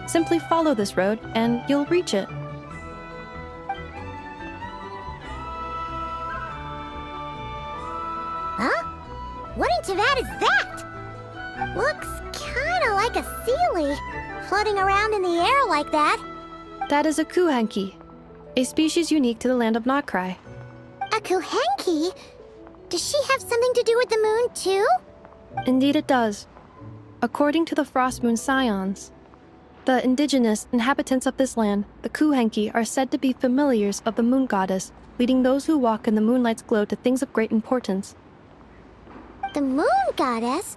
Simply follow this road and you'll reach it. Huh? What into that is that? Looks kinda like a sealy, floating around in the air like that. That is a kuhenki, a species unique to the land of Notcry. A kuhenki? Does she have something to do with the moon, too? Indeed it does. According to the Frost Moon Scions, the indigenous inhabitants of this land, the kuhenki, are said to be familiars of the moon goddess, leading those who walk in the moonlight's glow to things of great importance. The moon goddess?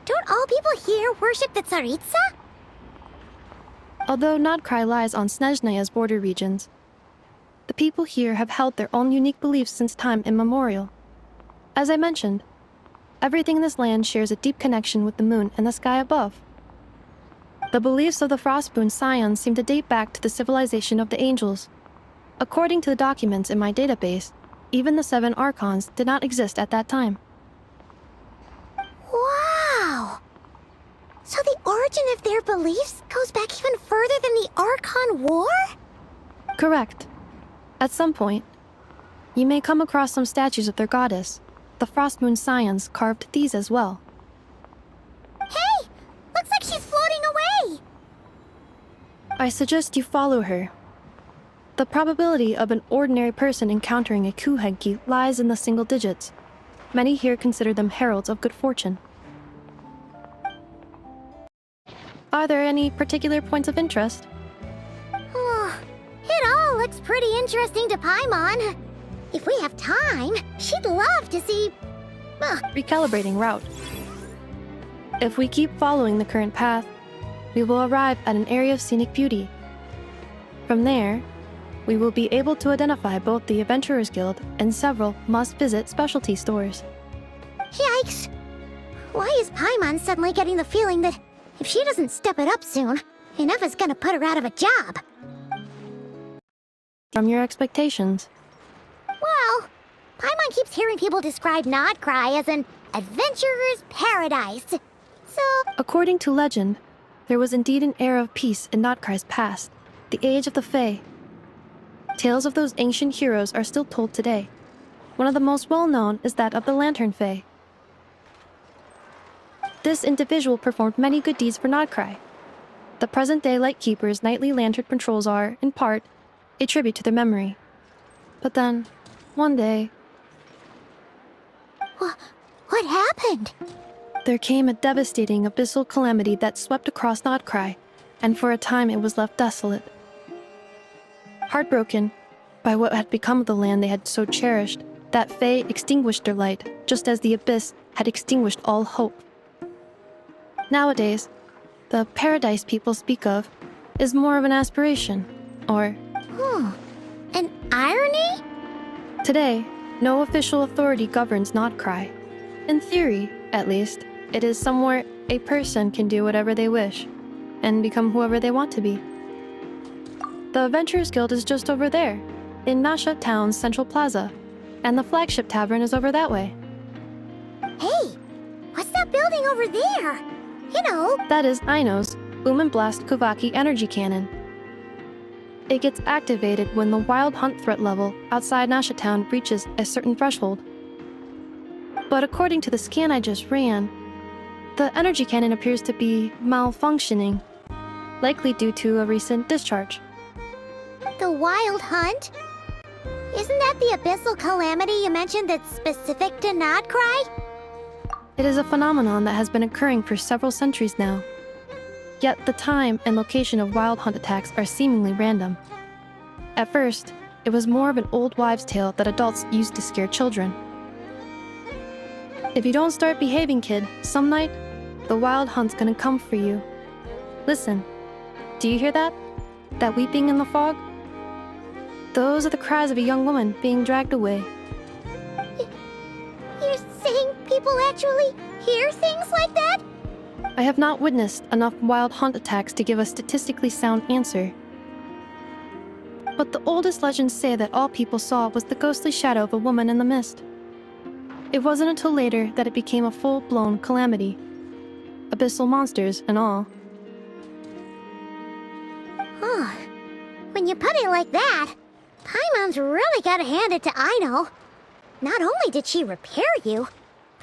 Don't all people here worship the Tsaritsa? Although Notcry lies on Snezhneya's border regions, the people here have held their own unique beliefs since time immemorial. As I mentioned, everything in this land shares a deep connection with the moon and the sky above. The beliefs of the Frostmoon Scions seem to date back to the civilization of the angels. According to the documents in my database, even the 7 Archons did not exist at that time. Wow! So the origin of their beliefs goes back even further than the Archon War? Correct. At some point, you may come across some statues of their goddess. The Frostmoon Scions carved these as well. Hey! Looks like she's floating away! I suggest you follow her. The probability of an ordinary person encountering a kuhenki lies in the single digits. Many here consider them heralds of good fortune. Are there any particular points of interest? It all looks pretty interesting to Paimon. If we have time, she'd love to see... Recalibrating route. If we keep following the current path, we will arrive at an area of scenic beauty. From there, we will be able to identify both the Adventurers Guild and several must-visit specialty stores. Yikes! Why is Paimon suddenly getting the feeling that if she doesn't step it up soon, Ineva's gonna put her out of a job? From your expectations. Well, Paimon keeps hearing people describe Notcry as an adventurer's paradise. So... According to legend, there was indeed an era of peace in Notcry's past, the age of the Fae. Tales of those ancient heroes are still told today. One of the most well-known is that of the Lantern Fae. This individual performed many good deeds for Notcry. The present-day Lightkeeper's nightly lantern patrols are, in part, a tribute to their memory. But then, one day... What happened? There came a devastating abyssal calamity that swept across Notcry, and for a time it was left desolate. Heartbroken by what had become of the land they had so cherished, that Fae extinguished their light, just as the abyss had extinguished all hope. Nowadays, the paradise people speak of is more of an aspiration, or... An irony? Today, no official authority governs Notcry. In theory, at least, it is somewhere a person can do whatever they wish, and become whoever they want to be. The Adventurers Guild is just over there, in Nasha Town's Central Plaza, and the flagship tavern is over that way. Hey, what's that building over there? You know... That is Aino's Boom and Blast Kuvaki energy cannon. It gets activated when the wild hunt threat level outside Nasha Town reaches a certain threshold. But according to the scan I just ran, the energy cannon appears to be malfunctioning, likely due to a recent discharge. The wild hunt? Isn't that the abyssal calamity you mentioned that's specific to Notcry? It is a phenomenon that has been occurring for several centuries now. Yet the time and location of wild hunt attacks are seemingly random. At first, it was more of an old wives' tale that adults used to scare children. If you don't start behaving, kid, some night, the wild hunt's gonna come for you. Listen, do you hear that? That weeping in the fog? Those are the cries of a young woman being dragged away. You're saying people actually hear things like that? I have not witnessed enough wild hunt attacks to give a statistically sound answer. But the oldest legends say that all people saw was the ghostly shadow of a woman in the mist. It wasn't until later that it became a full-blown calamity. Abyssal monsters and all. you put it like that, Paimon's really gotta hand it to Aino. Not only did she repair you,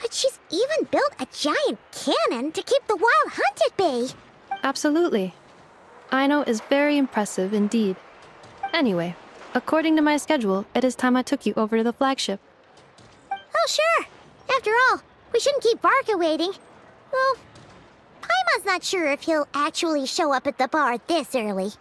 but she's even built a giant cannon to keep the wild hunt at bay. Absolutely. Aino is very impressive indeed. Anyway, according to my schedule, it is time I took you over to the flagship. Oh, sure. After all, we shouldn't keep Barca waiting. Well, Paimon's not sure if he'll actually show up at the bar this early.